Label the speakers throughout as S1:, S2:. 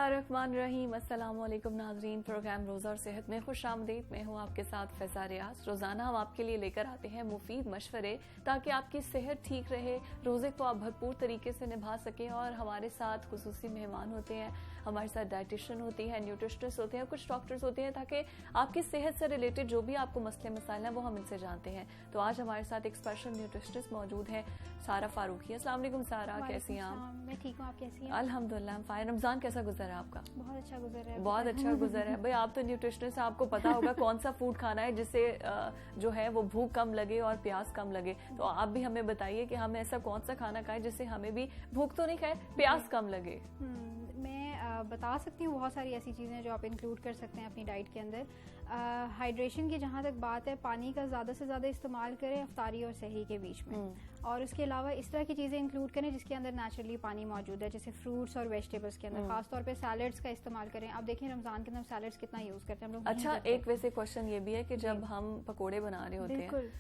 S1: बिस्मिल्लाहिर्रहमानिर्रहीम। अस्सलामुअलैकुम नाज़रीन, प्रोग्राम रोज़ा और सेहत में खुश आमदीद। मैं हूँ आपके साथ फ़ैज़ा रियाज। रोज़ाना हम आपके लिए लेकर आते हैं मुफीद मशवरे ताकि आपकी सेहत ठीक रहे, रोज़े को आप भरपूर तरीके से निभा सकें। और हमारे साथ खुसूसी मेहमान होते हैं, हमारे साथ डाइटिशियन होती है, न्यूट्रिशनिस्ट होते हैं, कुछ डॉक्टर्स होते हैं, ताकि आपकी सेहत से रिलेटेड जो भी आपको मसले मसाइल हैं वो हम इनसे जानते हैं। तो आज हमारे साथ एक स्पेशल न्यूट्रिशनिस्ट मौजूद है, सारा फारूकी। अस्सलाम वालेकुम सारा, कैसी हैं आप?
S2: मैं ठीक हूँ, आप कैसी हैं?
S1: अल्हम्दुलिल्लाह फाइन। रमजान कैसा गुजरा आपका?
S2: बहुत अच्छा गुजर है।
S1: बहुत अच्छा गुजर है। भाई आप तो न्यूट्रिशनिस्ट, आपको पता होगा कौन सा फूड खाना है जिससे जो है वो भूख कम लगे और प्यास कम लगे। तो आप भी हमें बताइए कि हम ऐसा कौन सा खाना खाएं जिससे हमें भी भूख तो नहीं खाए, प्यास कम लगे।
S2: मैं बता सकती हूँ बहुत सारी ऐसी चीज़ें जो आप इंक्लूड कर सकते हैं अपनी डाइट के अंदर। हाइड्रेशन की जहाँ तक बात है, पानी का ज़्यादा से ज़्यादा इस्तेमाल करें अफ्तारी और सहरी के बीच में। और उसके अलावा इस तरह की चीज़ें इंक्लूड करें जिसके अंदर नेचुरली पानी मौजूद है, जैसे फ्रूट्स और वेजिटेबल्स के अंदर। खासतौर पे सैलड्स का इस्तेमाल करें। आप देखें रमज़ान के अंदर सैलड्स कितना यूज़ करते हैं हम लोग।
S1: अच्छा, एक वैसे क्वेश्चन ये भी है कि जब हम पकोड़े बना रहे होते हैं,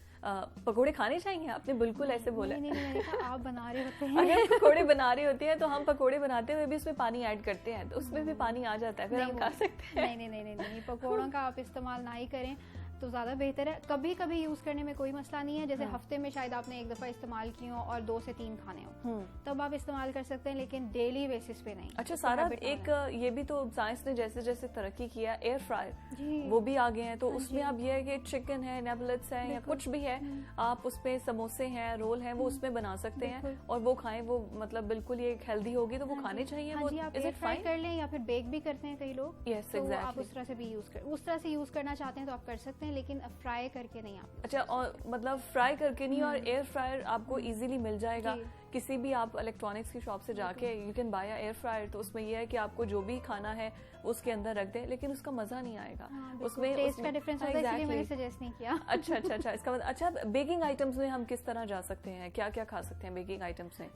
S1: पकोड़े खाने चाहिए? आपने बिल्कुल ऐसे बोला।
S2: नहीं, मैंने कहा आप बना रहे होते हैं।
S1: अगर पकोड़े बना रहे होते हैं तो हम पकोड़े बनाते हुए भी उसमें पानी ऐड करते हैं, तो उसमें भी पानी आ जाता है, फिर हम खा सकते हैं।
S2: नहीं, पकोड़ों का आप इस्तेमाल ना ही करें तो ज़्यादा बेहतर है। कभी कभी यूज़ करने में कोई मसला नहीं है, जैसे हफ्ते में शायद आपने एक दफ़ा इस्तेमाल की हो और 2 से 3 खाने हो, तब आप इस्तेमाल कर सकते हैं, लेकिन डेली बेसिस पे नहीं।
S1: अच्छा सारा, एक ये भी तो साइंस ने जैसे जैसे तरक्की किया, एयर फ्रायर वो भी आ गए हैं, तो उसमें अब ये है कि चिकन है, नेबलेट्स है या कुछ भी है, आप उसमें समोसे हैं, रोल हैं, वो उसमें बना सकते हैं और वो खाएं। वो मतलब बिल्कुल ये हेल्दी होगी, तो वो खाने चाहिए। वो
S2: आप एयर फ्राई कर लें या फिर बेक भी करते हैं कई लोग।
S1: यस,
S2: तो आप उस तरह से भी उस तरह से यूज़ करना चाहते हैं तो आप कर सकते हैं, लेकिन फ्राई करके नहीं आप।
S1: अच्छा, और मतलब फ्राई करके नहीं, और एयर फ्रायर आपको इजीली मिल जाएगा किसी भी आप इलेक्ट्रॉनिक्स की शॉप से जाके, you can by air fryer. तो उसमें यह है कि आपको जो भी खाना है उसके अंदर रख दे, लेकिन उसका मजा नहीं आएगा।
S2: उसमें टेस्ट का डिफरेंस होता है, इसलिए मैंने सजेस्ट नहीं किया।
S1: अच्छा, इसका मतलब अच्छा, बेकिंग आइटम्स में हम किस तरह जा सकते हैं, क्या क्या खा सकते हैं बेकिंग आइटम्स में?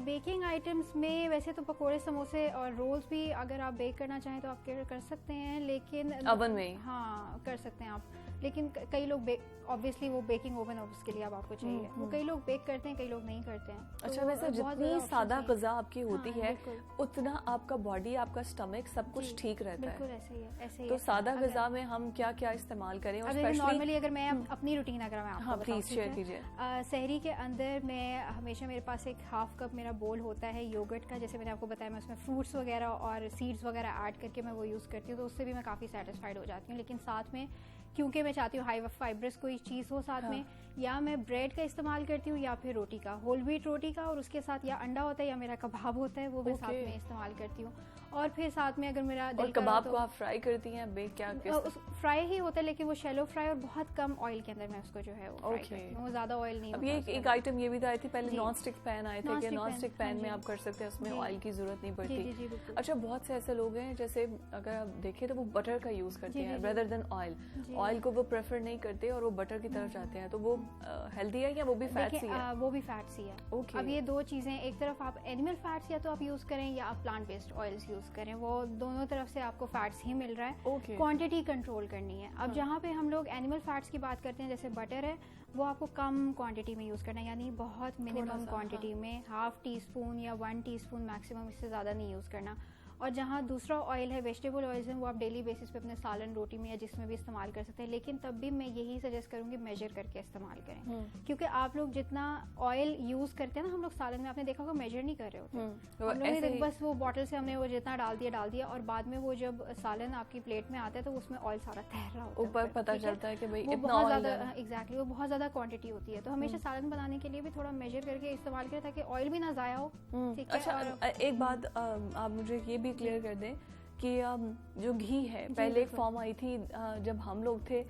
S2: बेकिंग आइटम्स में वैसे तो पकोड़े, समोसे और रोल्स भी अगर आप बेक करना चाहें तो आप कर सकते हैं, लेकिन
S1: ओवन में।
S2: हाँ, कर सकते हैं आप, लेकिन कई लोग ऑब्वियसली वो बेकिंग ओवन उसके लिए अब आपको चाहिए। वो कई लोग बेक करते हैं, कई लोग नहीं करते हैं।
S1: अच्छा, वैसे जितनी सादा ग़िज़ा आपकी होती है उतना आपका बॉडी, आपका स्टमक सब कुछ ठीक रहता है।
S2: बिल्कुल ऐसे ही
S1: तो सादा ग़िज़ा में हम क्या क्या इस्तेमाल करें? और
S2: नॉर्मली अगर मैं अपनी रूटीन अगर मैं आपको
S1: प्लीज शेयर कीजिए।
S2: सहरी के अंदर मैं हमेशा, मेरे पास एक हाफ कप मेरा बोल होता है योगर्ट का, जैसे मैंने आपको बताया, मैं उसमें फ्रूट्स वगैरह और सीड्स वगैरह ऐड करके मैं वो यूज़ करती हूँ, तो उससे भी मैं काफ़ी सेटिस्फाइड हो जाती हूँ। लेकिन साथ में, क्योंकि मैं चाहती हूँ हाई फाइब्रस कोई चीज़ हो साथ में, या मैं ब्रेड का इस्तेमाल करती हूँ या फिर रोटी का, होल व्हीट रोटी का, और उसके साथ या अंडा होता है या मेरा कबाब होता है, वो मैं साथ में इस्तेमाल करती हूँ। और फिर साथ में अगर मेरा
S1: दिल कबाब को आप फ्राई करती हैं, बेक क्या?
S2: फ्राई ही होता है, लेकिन वो शैलो फ्राई और बहुत कम ऑयल के अंदर मैं उसको जो है वो फ्राई करती हूँ, ज़्यादा ऑयल नहीं।
S1: अब ये एक आइटम ये भी तो आई थी पहले, नॉन स्टिक पैन आए थे कि नॉन स्टिक पैन में आप कर सकते हैं, उसमें ऑयल की जरूरत नहीं पड़ती। अच्छा, बहुत से ऐसे लोग हैं जैसे अगर आप देखें तो वो बटर का यूज करते हैं रेदर देन ऑयल। ऑयल को वो प्रेफर नहीं करते और वो बटर की तरफ जाते हैं, तो वो हेल्दी है या वो भी फैट्स ही है?
S2: वो भी फैट्स ही है। अब ये दो चीजें, एक तरफ आप एनिमल फैट्स या तो आप यूज करें या आप प्लांट बेस्ड ऑयल्स यूज करें, वो दोनों तरफ से आपको फैट्स ही मिल रहा है। क्वांटिटी कंट्रोल करनी है। अब जहाँ पे हम लोग एनिमल फैट्स की बात करते हैं, जैसे बटर है, वो आपको कम क्वांटिटी में यूज करना है, यानी बहुत मिनिमम क्वांटिटी में, हाफ टी स्पून या 1 टीस्पून मैक्सिमम, इससे ज्यादा नहीं यूज करना। और जहाँ दूसरा ऑयल है, वेजिटेबल ऑयल्स हैं, वो आप डेली बेसिस पे अपने सालन, रोटी में या जिसमें भी इस्तेमाल कर सकते हैं, लेकिन तब भी मैं यही सजेस्ट करूंगी मेजर करके इस्तेमाल करें। क्योंकि आप लोग जितना ऑयल यूज करते हैं ना, हम लोग सालन में, आपने देखा होगा, मेजर नहीं कर रहे होते हम लोग, बस वो बॉटल से हमने वो जितना डाल दिया, और बाद में वो जब सालन आपकी प्लेट में आता है तो उसमें ऑयल सारा तैर रहा होता है, ऊपर
S1: पता चलता है कि भाई
S2: वो बहुत ज्यादा, एग्जैक्टली वो बहुत ज्यादा क्वांटिटी होती है। तो हमेशा सालन बनाने के लिए भी थोड़ा मेजर करके इस्तेमाल करें ताकि ऑयल भी ना जाया हो।
S1: अच्छा, एक बात आप मुझे ये भी क्लियर कर दें कि जो घी है, पहले एक फॉर्म आई थी जब हम लोग थे,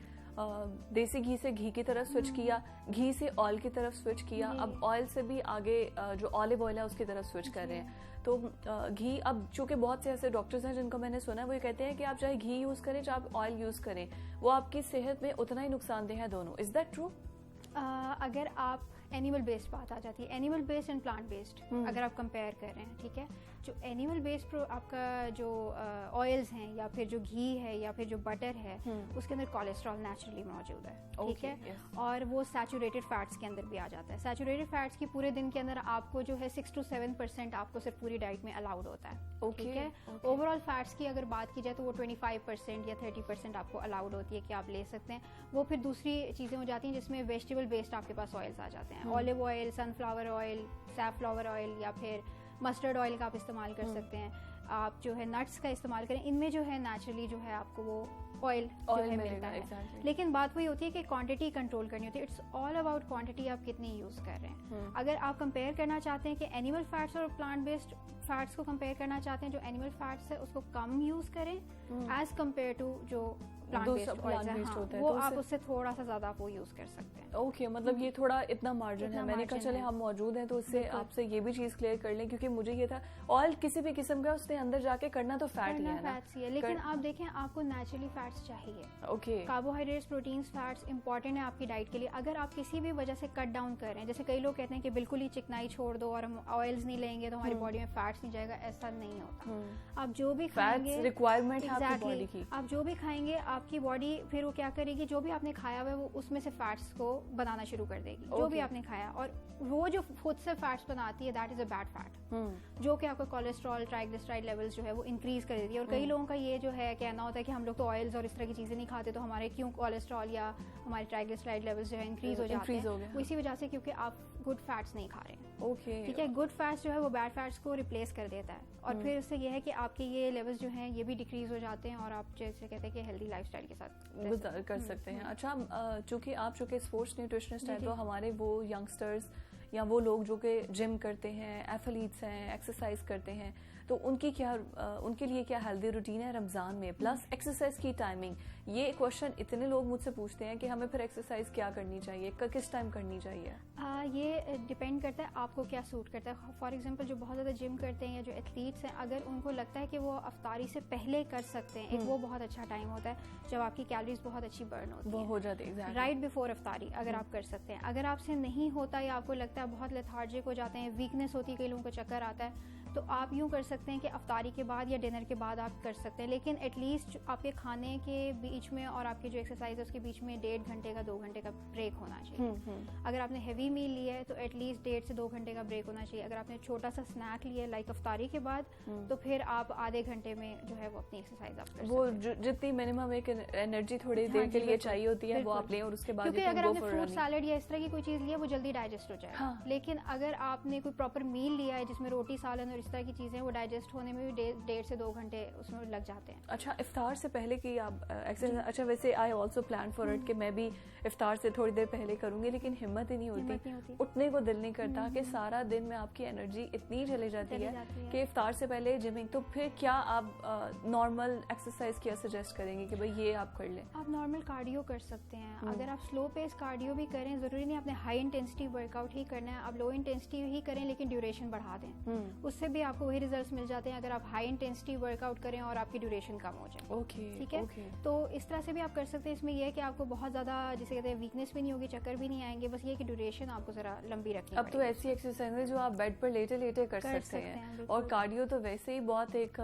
S1: देसी घी से घी की तरफ स्विच किया, घी से ऑयल की तरफ स्विच किया, अब ऑयल से भी आगे जो ऑलिव ऑयल है उसकी तरफ स्विच कर रहे हैं। तो घी, अब चूंकि बहुत से ऐसे डॉक्टर्स हैं जिनको मैंने सुना है, वो ये कहते हैं कि आप चाहे घी यूज करें चाहे आप ऑयल यूज करें, वो आपकी सेहत में उतना ही नुकसानदेह है दोनों। Is that true?
S2: अगर आप एनिमल बेस्ड बात आ जाती है, animal based and plant based अगर आप कंपेयर कर रहे हैं, ठीक है, जो एनिमल बेस्ड आपका जो ऑयल्स हैं या फिर जो घी है या फिर जो बटर है उसके अंदर कोलेस्ट्रॉल नेचुरली मौजूद है, ठीक है, और वो सैचुरेटेड फैट्स के अंदर भी आ जाता है। सैचुरेटेड फैट्स की पूरे दिन के अंदर आपको जो है 6 to 7% आपको सिर्फ पूरी डाइट में अलाउड होता है, ठीक है। ओवरऑल फैट्स की अगर बात की जाए तो वो 25% या 30% आपको अलाउड होती है कि आप ले सकते हैं। वो फिर दूसरी चीज़ें हो जाती हैं जिसमें वेजिटेबल बेस्ड आपके पास ऑयल्स आ जाते हैं, olive oil, sunflower oil, safflower oil या फिर मस्टर्ड ऑयल का आप इस्तेमाल कर सकते हैं। आप जो है नट्स का इस्तेमाल करें, इनमें जो है नेचुरली जो है आपको वो ऑयल जो है मिलता है। exactly. लेकिन बात वही होती है कि क्वांटिटी कंट्रोल करनी होती है। इट्स ऑल अबाउट क्वांटिटी, आप कितनी यूज कर रहे हैं। अगर आप कंपेयर करना चाहते हैं कि एनिमल फैट्स और प्लांट बेस्ड फैट्स को कंपेयर करना चाहते हैं, जो एनिमल फैट्स है उसको कम यूज करें एज कंपेयर टू जो प्लांट बेस्ड ऑयल्स है, वो आप उससे थोड़ा सा ज्यादा आप वो यूज कर सकते हैं।
S1: ओके, मतलब ये थोड़ा इतना मार्जिन है। मैंने कहा चले हम मौजूद हैं तो उससे आपसे ये भी चीज क्लियर कर लें, क्योंकि मुझे ये था ऑयल किसी भी किस्म का उसने अंदर जाके करना तो फैट ही है ना,
S2: फैट्स ही है, लेकिन आप देखें आपको नेचुरली फैट्स चाहिए।
S1: Okay,
S2: carbohydrates, proteins, fats important है आपकी डाइट के लिए। अगर आप किसी भी वजह से कट डाउन कर रहे हैं, जैसे कई लोग कहते हैं कि बिल्कुल ही चिकनाई छोड़ दो और हम ऑयल्स नहीं लेंगे तो हमारी बॉडी में फैट्स नहीं जाएगा, ऐसा नहीं होता। आप जो भी खाएंगे,
S1: रिक्वायरमेंट है आपकी बॉडी की,
S2: आप जो भी खाएंगे आपकी बॉडी फिर वो क्या करेगी, जो भी आपने खाया हुआ है वो उसमें से फैट्स को बनाना शुरू कर देगी, जो भी आपने खाया। और वो जो खुद से फैट्स बनाती है that is a bad fat, जो कि आपका कोलेस्ट्रॉल, ट्राइग्लिसराइड लेवल्स जो है वो इंक्रीज कर देती है। और कई लोगों का ये जो है कहना होता है कि हम लोग तो ऑयल्स और इस तरह की चीजें नहीं खाते तो हमारे क्यों कोलेस्ट्रॉल या हमारे ट्राइग्लिसराइड लेवल्स जो है इंक्रीज हो जाते हैं। वो इसी वजह से क्योंकि आप गुड फैट्स नहीं खा रहे हैं।
S1: ओके,
S2: ठीक है, गुड फैट्स जो है वो बैड फैट्स को रिप्लेस कर देता है और फिर उससे ये है कि आपके ये लेवल्स जो हैं ये भी डिक्रीज हो जाते हैं और आप जैसे कहते हैं कि हेल्दी लाइफस्टाइल के साथ
S1: कर सकते हैं। अच्छा, चूंकि आप चूंकि स्पोर्ट्स न्यूट्रिशनिस्ट हैं तो हमारे वो यंगस्टर्स या वो लोग जो कि जिम करते हैं, एथलीट्स हैं, एक्सरसाइज करते हैं, तो उनके लिए क्या हेल्दी रूटीन है रमज़ान में, प्लस एक्सरसाइज की टाइमिंग? ये क्वेश्चन इतने लोग मुझसे पूछते हैं कि हमें फिर एक्सरसाइज क्या करनी चाहिए, किस टाइम करनी चाहिए?
S2: ये डिपेंड करता है आपको क्या सूट करता है। फॉर एग्जांपल जो बहुत ज़्यादा जिम करते हैं या जो एथलीट्स हैं, अगर उनको लगता है कि वो अफ्तारी से पहले कर सकते हैं, एक वो बहुत अच्छा टाइम होता है जब आपकी कैलोरीज बहुत अच्छी बर्न होती है,
S1: हो जाती है
S2: राइट बिफोर अफ्तारी, अगर आप कर सकते हैं। अगर आपसे नहीं होता या आपको लगता है बहुत लेथार्जिक हो जाते हैं, वीकनेस होती है, कई लोगों को चक्कर आता है, तो आप यूँ कर सकते हैं कि अफ्तारी के बाद या डिनर के बाद आप कर सकते हैं। लेकिन एटलीस्ट आपके खाने के बीच में और आपकी जो एक्सरसाइज है उसके बीच में 1.5 घंटे का 2 घंटे का ब्रेक होना चाहिए। अगर आपने हैवी मील लिया है तो एटलीस्ट 1.5 से 2 घंटे का ब्रेक होना चाहिए। अगर आपने छोटा सा स्नैक लिया है लाइक अफ्तारी के बाद तो फिर आप आधे घंटे में जो है वो अपनी एक्सरसाइज आप कर
S1: वो जितनी मिनिमम एक एनर्जी थोड़ी देर के लिए चाहिए होती है वो आप लें और उसके बाद
S2: क्योंकि अगर आपने फ्रूट सैलेड या इस तरह की कोई चीज़ लिया वो जल्दी डाइजेस्ट हो जाएगा। लेकिन अगर आपने कोई प्रॉपर मील लिया है जिसमें रोटी, सालन और इस तरह की चीज़ें, वो डाइजेस्ट होने में भी 1.5 से 2 घंटे उसमें लग जाते हैं।
S1: अच्छा, इफ्तार से पहले की आप एक्सरसाइज, अच्छा वैसे I also plan for it कि मैं भी इफ्तार से थोड़ी देर पहले करूंगी, लेकिन हिम्मत ही नहीं होती, उठने को दिल नहीं करता कि सारा दिन में आपकी एनर्जी इतनी चली जाती है कि इफ्तार से पहले जिमिंग। तो फिर क्या आप नॉर्मल एक्सरसाइज क्या सजेस्ट करेंगे कि भाई ये आप कर लें?
S2: आप नॉर्मल कार्डियो कर सकते हैं। अगर आप स्लो पेस कार्डियो भी करें, जरूरी नहीं आपने हाई इंटेंसिटी वर्कआउट ही करना है, आप लो इंटेंसिटी ही करें लेकिन ड्यूरेशन बढ़ा दें, उससे भी आपको वही रिजल्ट्स मिल जाते हैं अगर आप हाई इंटेंसिटी वर्कआउट करें और आपकी ड्यूरेशन कम हो जाए। ठीक है, तो इस तरह से भी आप कर सकते हैं। इसमें यह है कि आपको बहुत ज्यादा जिसे कहते हैं वीकनेस भी नहीं होगी, चक्कर भी नहीं आएंगे, बस ये कि ड्यूरेशन आपको जरा लंबी रखनी।
S1: अब तो ऐसी एक्सरसाइज है जो आप बेड पर लेटे लेटे कर सकते हैं और कार्डियो तो वैसे ही बहुत एक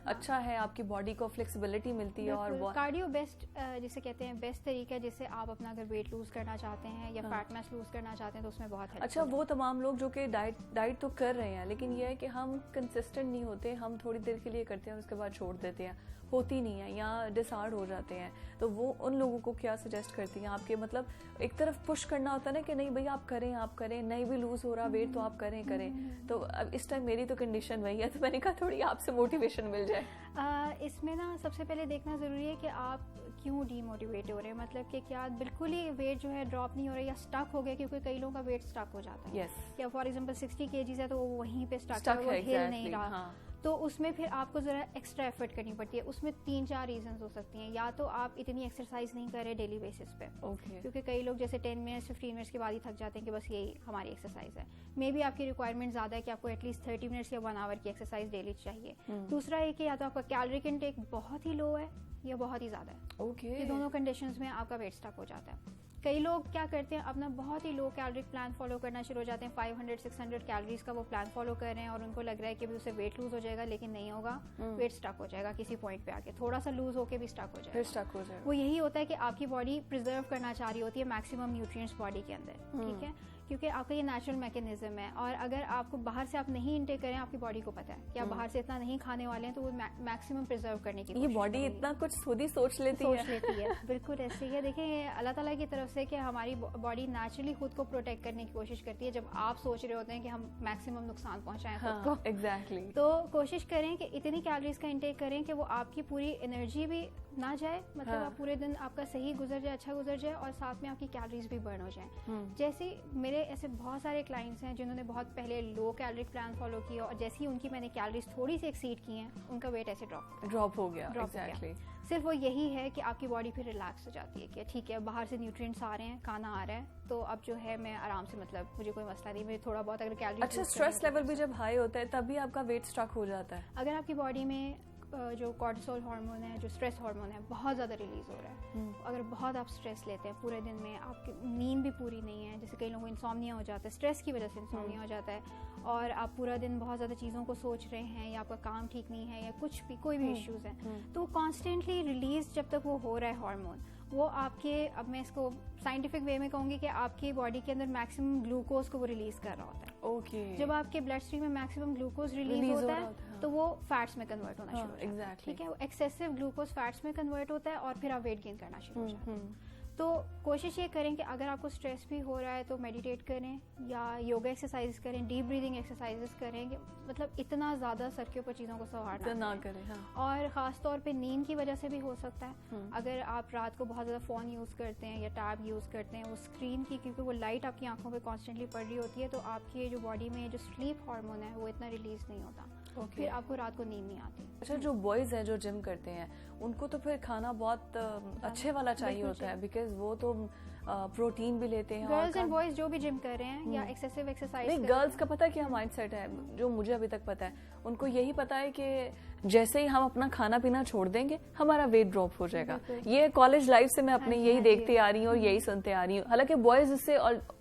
S1: अच्छा है, आपकी बॉडी को फ्लेक्सिबिलिटी मिलती है। और
S2: कार्डियो बेस्ट जिसे कहते हैं बेस्ट तरीका है जिससे आप अपना अगर वेट लूज करना चाहते हैं या फैट मास लूज करना चाहते हैं तो उसमें बहुत
S1: अच्छा, वो तमाम लोग जो कि डाइट तो कर रहे हैं लेकिन यह है कि हम कंसिस्टेंट नहीं होते, हम थोड़ी देर के लिए करते हैं उसके बाद छोड़ देते हैं, होती नहीं है या डिसहार्ड हो जाते हैं, तो वो उन लोगों को क्या सजेस्ट करती हैं आपके? मतलब एक तरफ पुश करना होता है ना कि नहीं भाई आप करें, नहीं भी लूज हो रहा वेट तो आप करें। तो अब इस टाइम मेरी तो कंडीशन वही है, तो मैंने कहा थोड़ी आपसे मोटिवेशन मिल जाए।
S2: इसमें ना सबसे पहले देखना ज़रूरी है कि आप क्यों डीमोटिवेट हो रहे हैं, मतलब कि क्या बिल्कुल ही वेट जो है ड्रॉप नहीं हो रहा है या स्टक हो गया, क्योंकि कई लोगों का वेट स्टक हो जाता है। या फॉर एग्जांपल 60 kg है तो वो वहीं पे स्टक है, वो हिल नहीं रहा। तो उसमें फिर आपको ज़रा एक्स्ट्रा एफर्ट करनी पड़ती है। उसमें 3-4 रीजंस हो सकती हैं। या तो आप इतनी एक्सरसाइज नहीं कर रहे डेली बेसिस पे, क्योंकि कई लोग जैसे 10 मिनट्स 15 मिनट्स के बाद ही थक जाते हैं कि बस यही हमारी एक्सरसाइज है। मे बी आपकी रिक्वायरमेंट ज़्यादा है कि आपको एटलीस्ट 30 मिनट्स या 1 आवर की एक्सरसाइज डेली चाहिए। दूसरा है कि या तो आपका कैलोरिक इनटेक बहुत ही लो है या बहुत ही ज़्यादा है। ये दोनों कंडीशंस में आपका वेट स्टक हो जाता है। कई लोग क्या करते हैं, अपना बहुत ही लो कैलोरिक प्लान फॉलो करना शुरू हो जाते हैं, 500-600 कैलोरीज का वो प्लान फॉलो कर रहे हैं और उनको लग रहा है कि उससे वेट लूज हो जाएगा, लेकिन नहीं होगा, वेट स्टक हो जाएगा किसी पॉइंट पे आके, थोड़ा सा लूज होके भी स्टक हो जाएगा। वो यही होता है कि आपकी बॉडी प्रिजर्व करना चाह रही होती है मैक्सिमम न्यूट्रिएंट्स बॉडी के अंदर, ठीक है, क्योंकि आपका ये नेचुरल मैकेनिज्म है। और अगर आपको बाहर से आप नहीं इनटेक करें, आपकी बॉडी को पता है कि आप बाहर से इतना नहीं खाने वाले हैं, तो वो मैक्सिमम प्रिजर्व करने की
S1: ये बॉडी इतना कुछ खुद ही सोच लेती
S2: है। बिल्कुल ऐसे ही है। देखिए अल्लाह ताला की तरफ से कि हमारी बॉडी नेचुरली खुद को प्रोटेक्ट करने की कोशिश करती है जब आप सोच रहे होते हैं कि हम मैक्सिमम नुकसान पहुंचाएं खुद को।
S1: एग्जैक्टली।
S2: तो कोशिश करें कि इतनी कैलोरीज का इंटेक करें कि वो आपकी पूरी एनर्जी भी ना जाए, मतलब आप पूरे दिन आपका सही गुजर जाए, अच्छा गुजर जाए, और साथ में आपकी कैलोरीज भी बर्न हो जाए। जैसे मेरे ऐसे बहुत सारे क्लाइंट्स हैं जिन्होंने बहुत पहले लो कैलोरिक प्लान फॉलो किया और जैसे ही उनकी मैंने कैलोरीज थोड़ी सी एक्सीड की हैं, उनका वेट ऐसे ड्रॉप हो गया।
S1: एग्जैक्टली।
S2: सिर्फ वो यही है कि आपकी बॉडी फिर रिलैक्स हो जाती है कि ठीक है, बाहर से न्यूट्रिएंट्स आ रहे हैं, खाना आ रहा है, तो अब जो है मैं आराम से, मतलब मुझे कोई मसला नहीं, मैं थोड़ा बहुत अगर कैलोरी।
S1: अच्छा, स्ट्रेस लेवल भी जब हाई होता है तभी आपका वेट स्टक हो जाता है?
S2: अगर आपकी बॉडी में जो कॉर्टिसोल हार्मोन है, जो स्ट्रेस हार्मोन है, बहुत ज़्यादा रिलीज हो रहा है, अगर बहुत आप स्ट्रेस लेते हैं पूरे दिन में, आपकी नींद भी पूरी नहीं है, जैसे कई लोगों को इंसोम्निया हो जाता है, स्ट्रेस की वजह से इंसोम्निया हो जाता है, और आप पूरा दिन बहुत ज़्यादा चीज़ों को सोच रहे हैं, या आपका काम ठीक नहीं है, या कुछ भी कोई भी इश्यूज़ हैं, तो कॉन्स्टेंटली रिलीज जब तक वो हो रहा है हार्मोन, वो आपके, अब मैं इसको साइंटिफिक वे में कहूँगी कि आपकी बॉडी के अंदर मैक्सिमम ग्लूकोज को वो रिलीज कर रहा होता है। जब आपके ब्लड स्ट्रीम में मैक्सिमम ग्लूकोज रिलीज होता है तो वो फैट्स में कन्वर्ट होना शुरू होता है, ठीक है, वो एक्सेसिव ग्लूकोज फैट्स में कन्वर्ट होता है और फिर आप वेट गेन करना शुरू हो जाते हैं। तो कोशिश ये करें कि अगर आपको स्ट्रेस भी हो रहा है तो मेडिटेट करें या योगा एक्सरसाइज करें, डीप ब्रीदिंग एक्सरसाइजेस करें, कि मतलब इतना ज़्यादा सर के ऊपर चीज़ों को सवारना ना करें। और ख़ास तौर पे नींद की वजह से भी हो सकता है। अगर आप रात को बहुत ज़्यादा फ़ोन यूज़ करते हैं या टैब यूज़ करते हैं, वो स्क्रीन की, क्योंकि वो लाइट आपकी आंखों पे कॉन्स्टेंटली पड़ रही होती है, तो आपकी जो बॉडी में जो स्लीप हार्मोन है वो इतना रिलीज़ नहीं होता, फिर आपको रात को नींद नहीं आती।
S1: अच्छा, जो बॉयज हैं जो जिम करते हैं, उनको तो फिर खाना बहुत अच्छे वाला चाहिए होता है, बिकॉज वो तो प्रोटीन भी लेते हैं।
S2: गर्ल्स एंड बॉयज जो भी जिम कर रहे हैं या एक्सेसिव एक्सरसाइज,
S1: नहीं, गर्ल्स का पता है क्या माइंडसेट है, जो मुझे अभी तक पता है, उनको यही पता है कि जैसे ही हम अपना खाना पीना छोड़ देंगे हमारा वेट ड्रॉप हो जाएगा। ये कॉलेज लाइफ से मैं अपने यही देखती आ रही हूँ और यही सुनते आ रही हूँ। हालांकि बॉयज इससे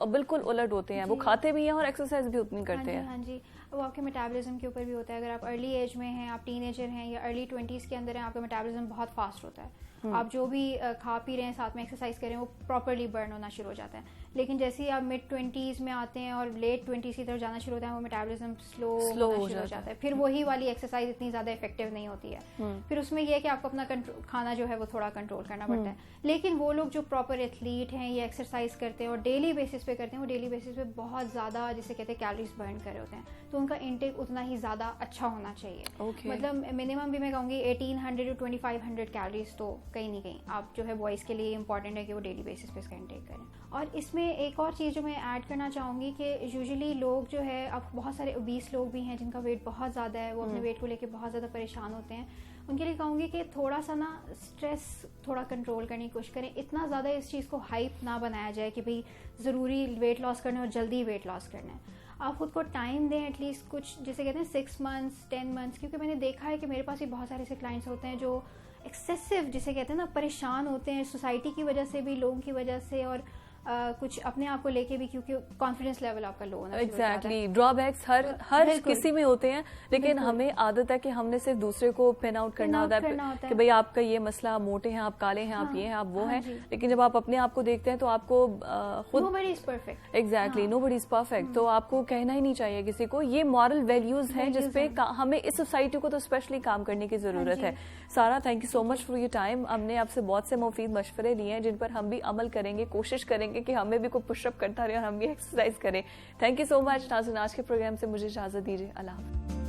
S1: बिल्कुल उलट होते हैं, वो खाते भी हैं और एक्सरसाइज भी उतनी करते हैं।
S2: हाँ जी, वो आपके मेटाबॉलिज्म के ऊपर भी होता है। अगर आप अर्ली एज में हैं, आप टीनेजर हैं या अर्ली 20s के अंदर हैं, आपका मेटाबॉलिज्म बहुत फास्ट होता है, आप जो भी खा पी रहे हैं, साथ में एक्सरसाइज करें, वो प्रॉपरली बर्न होना शुरू हो जाता है। लेकिन जैसे ही आप मिड 20s में आते हैं और लेट 20s की तरफ जाना शुरू होता है, वो मेटाबॉलिज्म स्लो हो जाता है, फिर वही वाली एक्सरसाइज इतनी ज़्यादा इफेक्टिव नहीं होती है। फिर उसमें यह है कि आपको अपना खाना जो है वो थोड़ा कंट्रोल करना पड़ता है। लेकिन वो लोग जो प्रॉपर एथलीट हैं या एक्सरसाइज करते हैं और डेली बेसिस पे करते हैं, वो डेली बेसिस पे बहुत ज़्यादा, जिसे कहते हैं, कैलोरीज बर्न कर रहे होते हैं, तो उनका इंटेक उतना ही ज़्यादा अच्छा होना चाहिए। मतलब मिनिमम भी मैं कहूँगी 1800 to 2500 कैलोरीज तो कहीं नहीं कहीं आप जो है बॉयज़ के लिए इंपॉर्टेंट है कि वो डेली बेसिस पे इसका इंटेक करें। और इसमें एक और चीज़ जो मैं ऐड करना चाहूँगी कि यूजुअली लोग जो है, अब बहुत सारे ओबीस लोग भी हैं जिनका वेट बहुत ज़्यादा है, वो अपने वेट को लेकर बहुत ज़्यादा परेशान होते हैं। उनके लिए कहूँगी कि थोड़ा सा ना स्ट्रेस थोड़ा कंट्रोल करने की कोशिश करें, इतना ज़्यादा इस चीज़ को हाइप ना बनाया जाए कि भाई ज़रूरी वेट लॉस करना है और जल्दी वेट लॉस करना है। आप खुद को टाइम दें, एटलीस्ट कुछ, जिसे कहते हैं 6 months 10 months, क्योंकि मैंने देखा है कि मेरे पास भी बहुत सारे ऐसे क्लाइंट्स होते हैं जो एक्सेसिव, जिसे कहते हैं ना, परेशान होते हैं सोसाइटी की वजह से भी, लोगों की वजह से, और कुछ अपने आप को लेके भी, क्योंकि कॉन्फिडेंस लेवल आपका लो होना।
S1: एग्जैक्टली, ड्रॉबैक्स हर किसी में होते हैं, लेकिन हमें आदत है कि हमने सिर्फ दूसरे को पिन आउट करना होता है कि भाई आपका ये मसला, आप मोटे हैं, आप काले हैं, आप ये हैं, आप वो हैं। लेकिन जब आप अपने आप को देखते हैं तो आपको खुद
S2: nobody is perfect.
S1: Exactly, nobody is perfect. तो आपको कहना ही नहीं चाहिए किसी को। ये मॉरल वैल्यूज हैं जिसपे हमें इस सोसाइटी को तो स्पेशली काम करने की जरूरत है। सारा, thank you so much for your time. हमने आपसे बहुत से मुफीद मशवरे लिए हैं जिन पर हम भी अमल करेंगे, कोशिश करेंगे कि हमें भी कोई पुशअप करता रहे और हम भी एक्सरसाइज करें। थैंक यू सो मच नाज़रीन, आज के प्रोग्राम से मुझे इजाजत दीजिए। अल्लाह हाफ़िज़।